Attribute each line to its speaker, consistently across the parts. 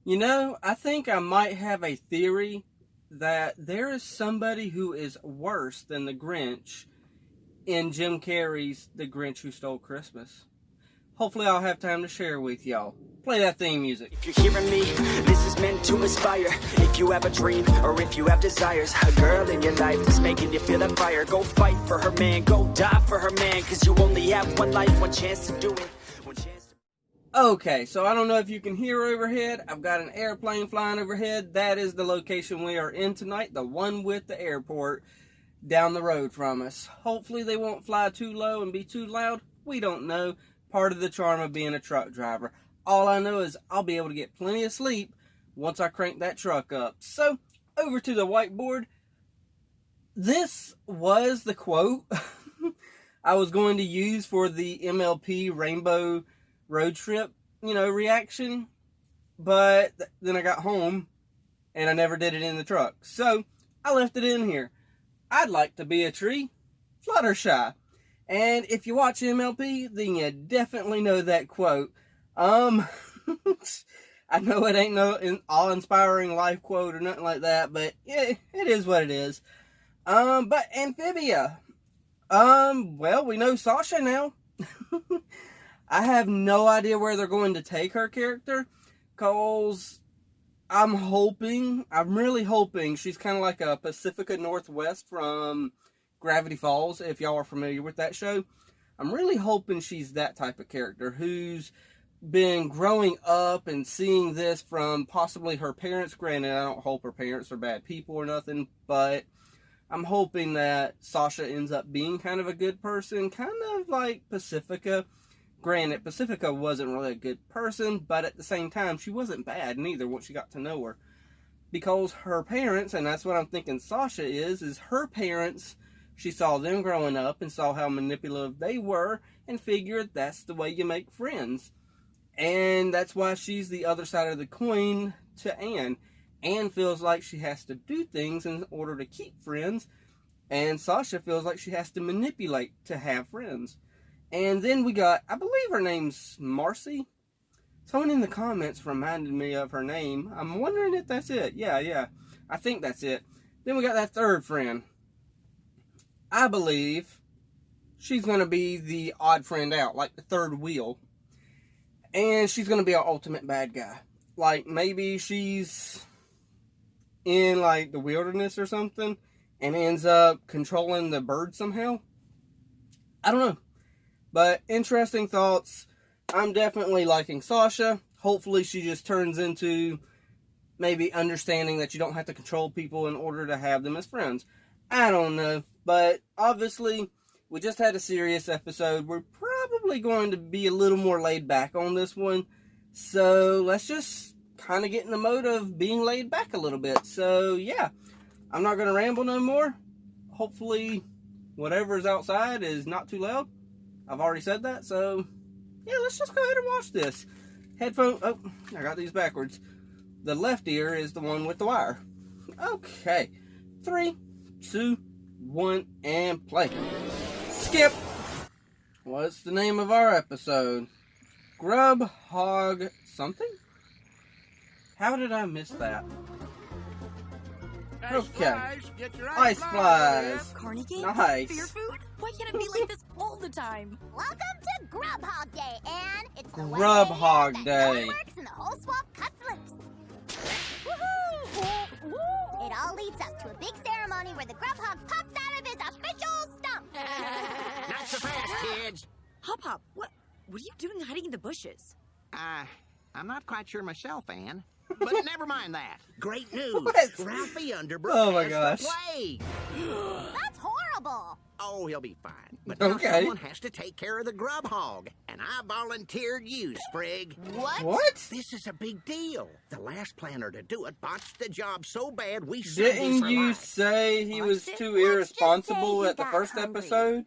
Speaker 1: You know, I think I might have a theory that there is somebody who is worse than the Grinch in Jim Carrey's The Grinch Who Stole Christmas. Hopefully I'll have time to share with y'all. Play that theme music.
Speaker 2: If you're hearing me, this is meant to inspire. If you have a dream, or if you have desires, a girl in your life that's making you feel that fire, go fight for her, man, go die for her, man, cause you only have one life, one chance to do it.
Speaker 1: Okay, so I don't know if you can hear overhead. I've got an airplane flying overhead. That is the location we are in tonight, the one with the airport down the road from us. Hopefully they won't fly too low and be too loud. We don't know. Part of the charm of being a truck driver. All I know is I'll be able to get plenty of sleep once I crank that truck up. So, over to the whiteboard. This was the quote I was going to use for the MLP Rainbow Road Trip, reaction. But then I got home and I never did it in the truck. So, I left it in here. I'd like to be a tree, Fluttershy. And if you watch MLP, then you definitely know that quote. I know it ain't no awe-inspiring life quote or nothing like that, but yeah, it is what it is. But Amphibia. Well, we know Sasha now. I have no idea where they're going to take her character, cause I'm really hoping she's kind of like a Pacifica Northwest from Gravity Falls, if y'all are familiar with that show. I'm really hoping she's that type of character who's been growing up and seeing this from possibly her parents. Granted, I don't hope her parents are bad people or nothing, but I'm hoping that Sasha ends up being kind of a good person, kind of like Pacifica. Granted, Pacifica wasn't really a good person, but at the same time, she wasn't bad neither once you got to know her. Because her parents, and that's what I'm thinking Sasha is her parents, she saw them growing up and saw how manipulative they were and figured that's the way you make friends. And that's why she's the other side of the coin to Anne. Anne feels like she has to do things in order to keep friends, and Sasha feels like she has to manipulate to have friends. And then we got, I believe her name's Marcy. Someone in the comments reminded me of her name. I'm wondering if that's it. Yeah, I think that's it. Then we got that third friend. I believe she's going to be the odd friend out, like the third wheel. And she's going to be our ultimate bad guy. Like, maybe she's in, like, the wilderness or something and ends up controlling the bird somehow. I don't know. But interesting thoughts. I'm definitely liking Sasha. Hopefully she just turns into maybe understanding that you don't have to control people in order to have them as friends. I don't know. But obviously, we just had a serious episode. We're probably going to be a little more laid back on this one. So let's just kind of get in the mode of being laid back a little bit. So yeah, I'm not going to ramble no more. Hopefully whatever's outside is not too loud. I've already said that. So yeah, let's just go ahead and watch this. Headphone, oh, I got these backwards. The left ear is the one with the wire. Okay, 3, 2, 1, and play. Skip. What's the name of our episode? Grub Hog something? How did I miss that? Okay. Ice flies.
Speaker 3: Carnegie?
Speaker 1: Nice.
Speaker 3: Beer food? Why can't it be like this all the time?
Speaker 4: Welcome to Grub Hog Day, Anne. It's the
Speaker 1: Grub Hog Day.
Speaker 4: Works and the whole swamp cuts loose. Woohoo! It all leads up to a big ceremony where the grub hog pops out of his official stump.
Speaker 5: Not so fast, kids.
Speaker 3: Hop Hop, what are you doing hiding in the bushes?
Speaker 5: I'm not quite sure myself, Anne. But never mind that. Great news.
Speaker 1: What?
Speaker 5: Ralphie Underbrook
Speaker 1: Oh my
Speaker 5: has
Speaker 1: gosh.
Speaker 5: the plague.
Speaker 4: That's horrible.
Speaker 5: Oh, he'll be fine. But now
Speaker 1: Okay.
Speaker 5: someone has to take care of the grub hog. And I volunteered you, Sprig.
Speaker 1: What?
Speaker 5: This is a big deal. The last planner to do it botched the job so bad we sued him
Speaker 1: Didn't
Speaker 5: for
Speaker 1: you
Speaker 5: life.
Speaker 1: say he was too
Speaker 4: Let's just
Speaker 1: irresponsible
Speaker 4: say he
Speaker 1: at the
Speaker 4: got
Speaker 1: first
Speaker 4: hungry.
Speaker 1: episode?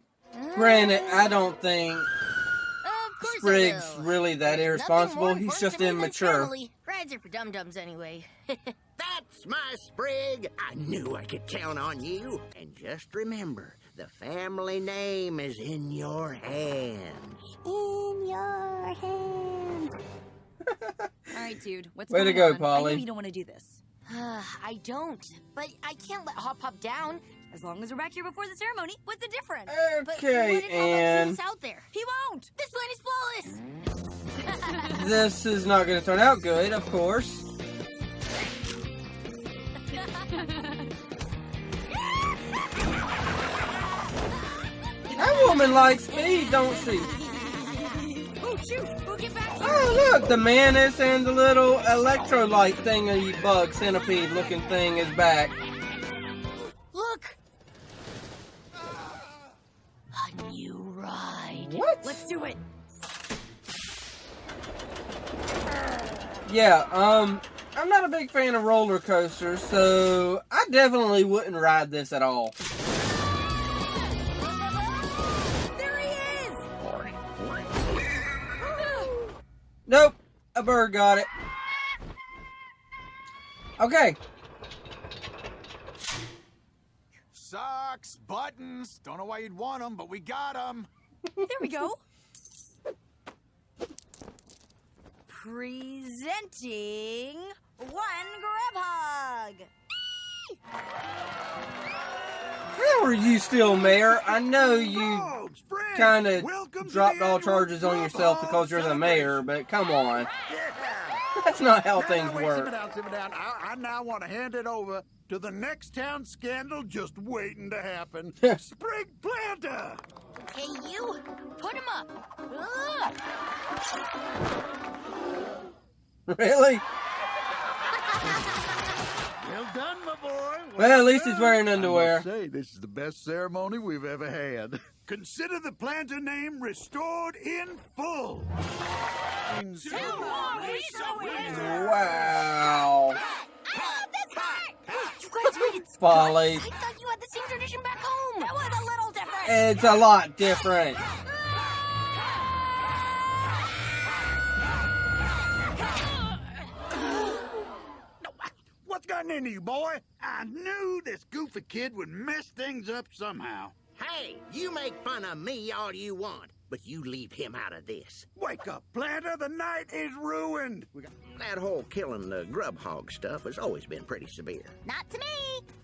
Speaker 1: Granted, I don't think
Speaker 6: Of course
Speaker 1: Sprig's
Speaker 6: I will.
Speaker 1: really that
Speaker 6: There's
Speaker 1: irresponsible.
Speaker 6: nothing more
Speaker 1: He's just
Speaker 6: important to me than
Speaker 1: immature.
Speaker 6: family. Rides are for dum-dums anyway.
Speaker 5: That's my Sprig. I knew I could count on you. And just remember, the family name is in your hands.
Speaker 4: In your hands.
Speaker 3: Alright, dude. What's
Speaker 1: Way to
Speaker 3: going
Speaker 1: go,
Speaker 3: on?
Speaker 1: Polly.
Speaker 3: I know you don't want to do this.
Speaker 6: I don't. But I can't let Hop Pop down.
Speaker 3: As long as we're back here before the ceremony, what's the difference?
Speaker 6: But
Speaker 1: Okay,
Speaker 6: what if Hop Pop
Speaker 1: and
Speaker 6: sees us out there?
Speaker 3: He won't!
Speaker 6: This plan is flawless.
Speaker 1: this is not going to turn out good, of course. That woman likes speed, don't she?
Speaker 3: Oh, shoot! We'll get back here!
Speaker 1: Oh, look, the mantis and the little electrolyte thingy bug centipede looking thing is back.
Speaker 6: Look. A new ride.
Speaker 1: What?
Speaker 3: Let's do it!
Speaker 1: Yeah, I'm not a big fan of roller coasters, so I definitely wouldn't ride this at all.
Speaker 3: There he is!
Speaker 1: Nope, a bird got it. Okay,
Speaker 7: Socks, buttons. Don't know why you'd want them, but we got them.
Speaker 3: There we go. Presenting one grab hug.
Speaker 1: how are you still mayor? I know you
Speaker 7: Dogs, friends,
Speaker 1: kind of
Speaker 7: welcome to
Speaker 1: dropped
Speaker 7: the
Speaker 1: all
Speaker 7: annual
Speaker 1: charges on yourself
Speaker 7: Grub
Speaker 1: because you're the mayor, but come on.
Speaker 7: Yeah.
Speaker 1: That's not how
Speaker 7: Now,
Speaker 1: things
Speaker 7: wait,
Speaker 1: work.
Speaker 7: Simmer down. I now want to hand it over to the next town scandal just waiting to happen. Sprig Planter!
Speaker 6: Hey, you. Put him up.
Speaker 1: Really?
Speaker 7: Well done, my boy.
Speaker 1: Well, at least he's wearing
Speaker 7: I
Speaker 1: underwear.
Speaker 7: must say, this is the best ceremony we've ever had. Consider the planter name restored in full.
Speaker 1: Wow.
Speaker 6: You guys waited.
Speaker 1: Folly.
Speaker 6: I thought you had the same tradition back home.
Speaker 3: That was a little different.
Speaker 1: It's a lot different.
Speaker 7: What's gotten into you, boy? I knew this goofy kid would mess things up somehow.
Speaker 5: Hey, you make fun of me all you want, but you leave him out of this.
Speaker 7: Wake up, Planter. The night is ruined.
Speaker 5: That whole killing the grub hog stuff has always been pretty severe.
Speaker 4: Not to me.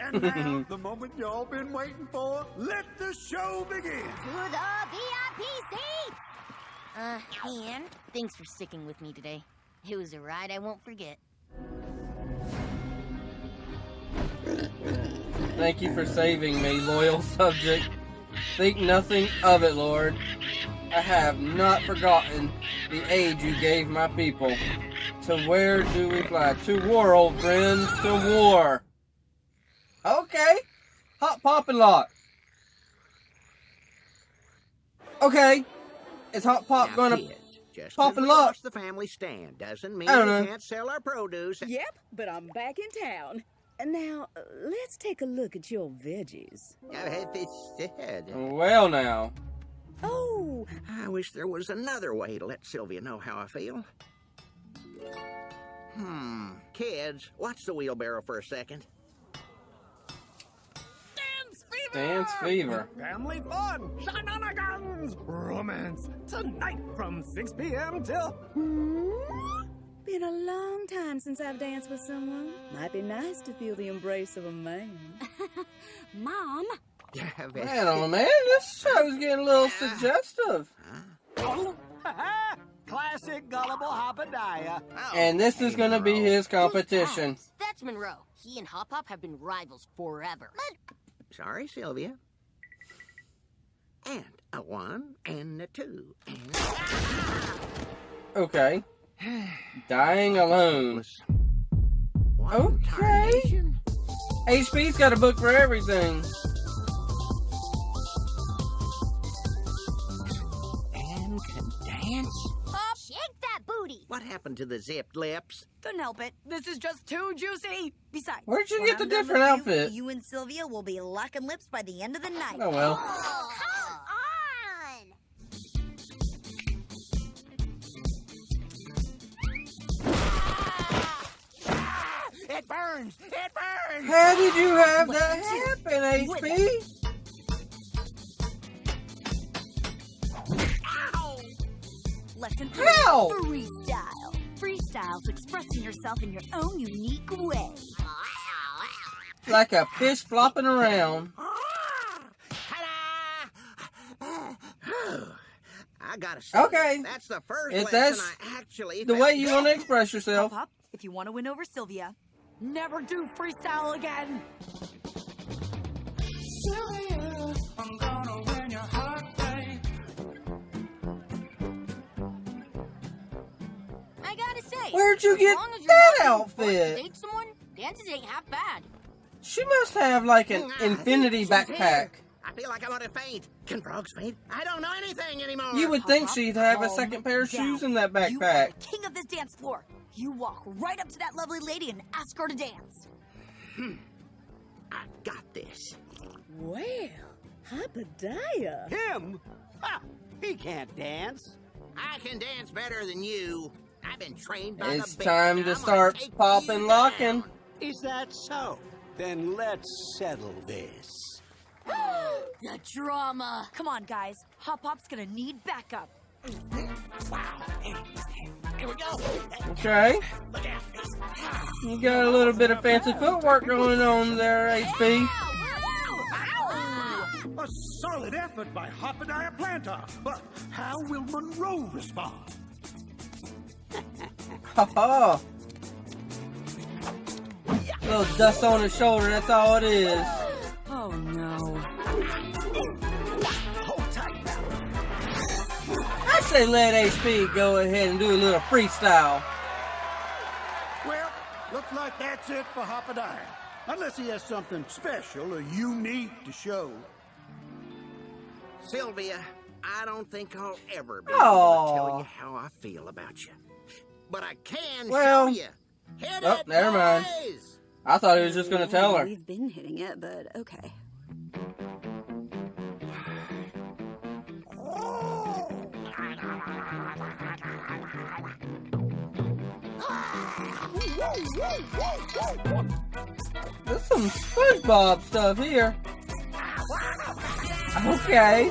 Speaker 7: And now, the moment y'all been waiting for, let the show begin.
Speaker 4: To the VIP seats.
Speaker 6: Ann, thanks for sticking with me today. It was a ride I won't forget.
Speaker 1: Thank you for saving me, loyal subject. Think nothing of it, Lord. I have not forgotten the aid you gave my people. To where do we fly? To war, old friend, to war. Okay. Hop, pop, and lock. Okay. Is Hop Pop
Speaker 5: Now,
Speaker 1: gonna...
Speaker 5: kids, just
Speaker 1: pop
Speaker 5: 'cause
Speaker 1: and
Speaker 5: we
Speaker 1: lock?
Speaker 5: lost the family stand doesn't mean
Speaker 1: I don't
Speaker 5: we
Speaker 1: know.
Speaker 5: can't sell our produce.
Speaker 8: Yep, but I'm back in town. And now, let's take a look at your veggies.
Speaker 1: Well, now.
Speaker 8: Oh,
Speaker 5: I wish there was another way to let Sylvia know how I feel. Kids, watch the wheelbarrow for a second.
Speaker 1: Dance fever.
Speaker 9: Family fun, shenanigans, romance. Tonight from 6 p.m. till...
Speaker 8: been a long time since I've danced with someone. Might be nice to feel the embrace of a man.
Speaker 3: Mom,
Speaker 1: Man, oh man, this show's getting a little suggestive.
Speaker 9: Classic gullible Hoppadiah.
Speaker 1: And this is gonna be his competition.
Speaker 6: That's Monroe. He and Hop Hop have been rivals forever.
Speaker 5: Sorry, Sylvia. And a 1 and a 2 and...
Speaker 1: Okay. Dying alone.
Speaker 5: One
Speaker 1: Okay.
Speaker 5: tarnation.
Speaker 1: HP's got a book for everything.
Speaker 5: And can dance?
Speaker 4: Shake that booty.
Speaker 5: What happened to the zipped lips?
Speaker 3: couldn't help it. This is just too juicy. Besides,
Speaker 1: Where'd you
Speaker 3: when
Speaker 1: get the
Speaker 3: I'm done
Speaker 1: different
Speaker 3: with
Speaker 1: outfit?
Speaker 3: You and Sylvia will be locking lips by the end of the night.
Speaker 1: Oh well.
Speaker 4: Oh, come on.
Speaker 7: It burns! It burns!
Speaker 1: How did you have that happen, HP?
Speaker 3: Lesson 3.
Speaker 1: How?
Speaker 3: Freestyle. styles, expressing yourself in your own unique way.
Speaker 1: Like a fish flopping around.
Speaker 5: I gotta say,
Speaker 1: Okay.
Speaker 5: that's the first
Speaker 1: If
Speaker 5: lesson
Speaker 1: that's
Speaker 5: I actually
Speaker 1: the way you want to express yourself.
Speaker 3: Pop, if you want to win over Sylvia, never do freestyle again.
Speaker 9: Sylvia, I'm gonna win your heart, babe.
Speaker 6: I gotta say,
Speaker 1: Where'd you
Speaker 6: as
Speaker 1: get
Speaker 6: long as you're
Speaker 1: that
Speaker 6: not being forced to
Speaker 1: outfit?
Speaker 6: date someone, dances ain't half bad.
Speaker 1: She must have like an infinity backpack.
Speaker 5: I feel like I want to faint. Can frogs faint? I don't know anything anymore.
Speaker 1: You would think she'd have a second pair of shoes in that
Speaker 3: You are
Speaker 1: backpack.
Speaker 3: the king of this dance floor. You walk right up to that lovely lady and ask her to dance.
Speaker 5: I got this.
Speaker 8: Well, Amphibia.
Speaker 10: Him? Ha! He can't dance.
Speaker 5: I can dance better than you. I've been trained by
Speaker 1: It's
Speaker 5: the best,
Speaker 1: time
Speaker 5: and
Speaker 1: to
Speaker 5: I'm gonna
Speaker 1: start
Speaker 5: take
Speaker 1: popping
Speaker 5: you
Speaker 1: locking.
Speaker 5: down.
Speaker 10: Is that so? Then let's settle this.
Speaker 3: The drama. Come on, guys. Hop Pop's gonna need backup.
Speaker 5: Here we go.
Speaker 1: Okay. You got a little bit of fancy footwork going on there, HP.
Speaker 7: A solid effort by Amphibia Planter. But how will Monroe respond?
Speaker 1: Ha ha. Little dust on his shoulder, that's all it is.
Speaker 3: Oh no.
Speaker 5: Hold tight now.
Speaker 1: I say let HP go ahead and do a little freestyle.
Speaker 7: Well, looks like that's it for Amphibia. Unless he has something special or unique to show.
Speaker 5: Sylvia, I don't think I'll ever be
Speaker 1: Aw.
Speaker 5: able to tell you how I feel about you. But I can
Speaker 1: Well,
Speaker 5: show you. Hit
Speaker 1: oh,
Speaker 5: it,
Speaker 1: never mind.
Speaker 5: boys!
Speaker 1: I thought he was just going to tell her.
Speaker 8: We've been hitting it, but okay.
Speaker 1: There's some SpongeBob stuff here. Okay.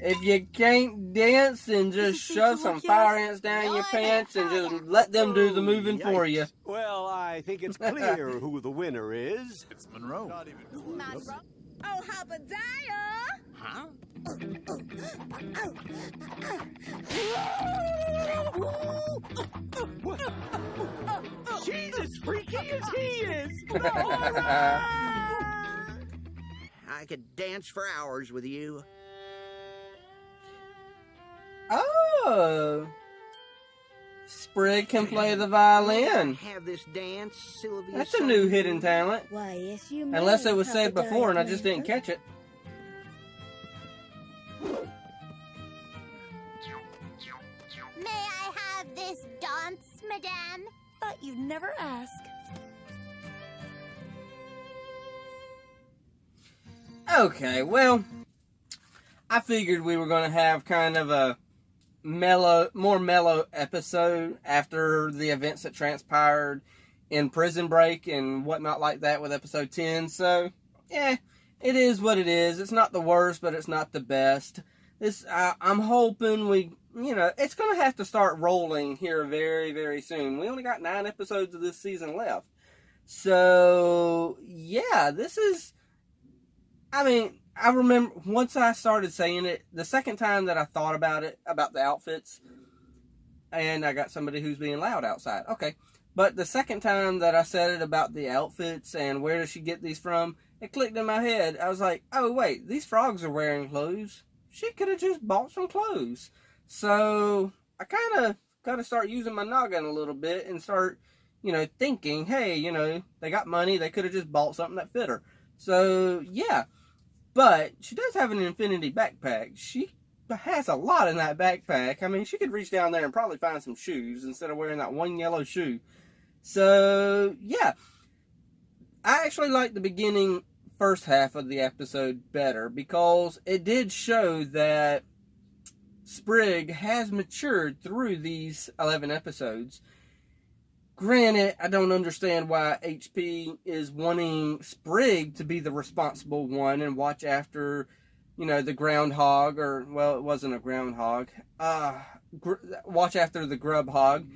Speaker 1: If you can't dance, then just shove some fire ants down your pants and just let them do the moving for you.
Speaker 10: Well, I think it's clear who the winner is.
Speaker 7: It's Monroe.
Speaker 8: Oh, Amphibia!
Speaker 5: Huh?
Speaker 10: She's as freaky as he is.
Speaker 5: I could dance for hours with you.
Speaker 1: Oh. Sprig can play the violin.
Speaker 5: Have this dance, Sylvia.
Speaker 1: That's a new hidden talent.
Speaker 8: Why, yes, you may.
Speaker 1: Unless it was said
Speaker 8: Amphibia
Speaker 1: before and I just didn't
Speaker 8: Planter.
Speaker 1: catch it.
Speaker 4: May I have this dance, madame?
Speaker 3: Thought you'd never ask.
Speaker 1: Okay, well, I figured we were going to have kind of a more mellow episode after the events that transpired in Prison Break and whatnot like that with episode 10. So, yeah, it is what it is. It's not the worst, but it's not the best. I'm hoping it's going to have to start rolling here very, very soon. We only got 9 episodes of this season left. So, yeah, I remember once I started saying it, the second time that I thought about it, about the outfits, and I got somebody who's being loud outside. Okay. But the second time that I said it about the outfits and where does she get these from, it clicked in my head. I was like, oh, wait, these frogs are wearing clothes. She could have just bought some clothes. So I kind of got to start using my noggin a little bit and start, thinking, hey, they got money. They could have just bought something that fit her. So, yeah. But she does have an infinity backpack. She has a lot in that backpack. I mean, she could reach down there and probably find some shoes instead of wearing that one yellow shoe. So, yeah. I actually like the beginning first half of the episode better because it did show that Sprig has matured through these 11 episodes. Granted, I don't understand why HP is wanting Sprig to be the responsible one and watch after, the groundhog, or, well, it wasn't a groundhog. watch after the grub hog,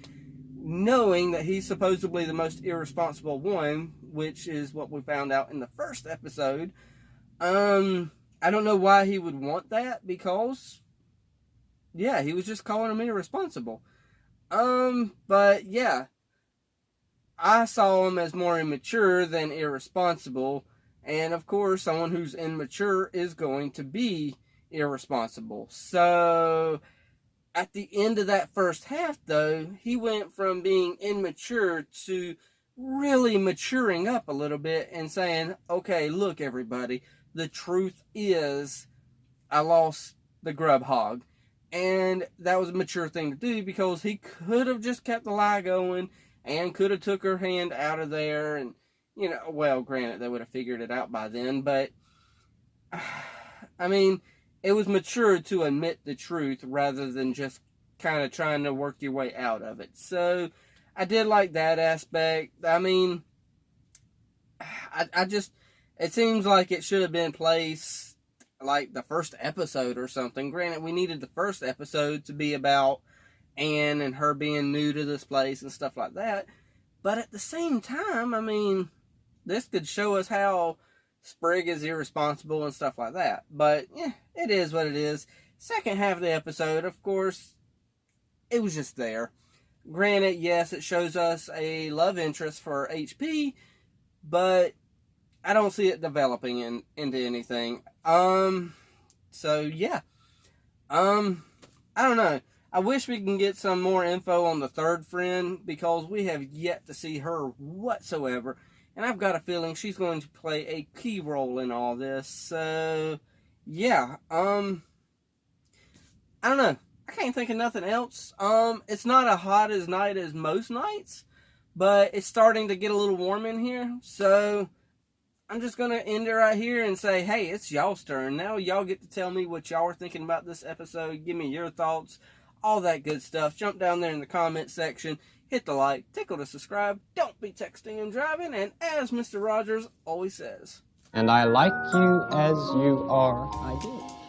Speaker 1: knowing that he's supposedly the most irresponsible one, which is what we found out in the first episode. I don't know why he would want that, because, yeah, he was just calling him irresponsible. But, yeah, I saw him as more immature than irresponsible, and, of course, someone who's immature is going to be irresponsible. So, at the end of that first half, though, he went from being immature to really maturing up a little bit and saying, okay, look, everybody, the truth is I lost the grub hog. And that was a mature thing to do, because he could have just kept the lie going and could have took her hand out of there. And, you know, well, granted, they would have figured it out by then. But, I mean, it was mature to admit the truth rather than just kind of trying to work your way out of it. So, I did like that aspect. I mean, I just, it seems like it should have been placed like the first episode or something. Granted, we needed the first episode to be about Anne and her being new to this place and stuff like that. But at the same time, I mean, this could show us how Sprig is irresponsible and stuff like that. But, yeah, it is what it is. Second half of the episode, of course, it was just there. Granted, yes, it shows us a love interest for HP, but I don't see it developing into anything. So, yeah. I don't know. I wish we can get some more info on the third friend, because we have yet to see her whatsoever. And I've got a feeling she's going to play a key role in all this. So, yeah. I don't know. I can't think of nothing else. It's not a hot as night as most nights, but it's starting to get a little warm in here. So, I'm just going to end it right here and say, hey, it's y'all's turn. Now y'all get to tell me what y'all are thinking about this episode. Give me your thoughts, all that good stuff. Jump down there in the comment section. Hit the like, tickle to subscribe. Don't be texting and driving. And as Mr. Rogers always says,
Speaker 11: and I like you as you are, I do.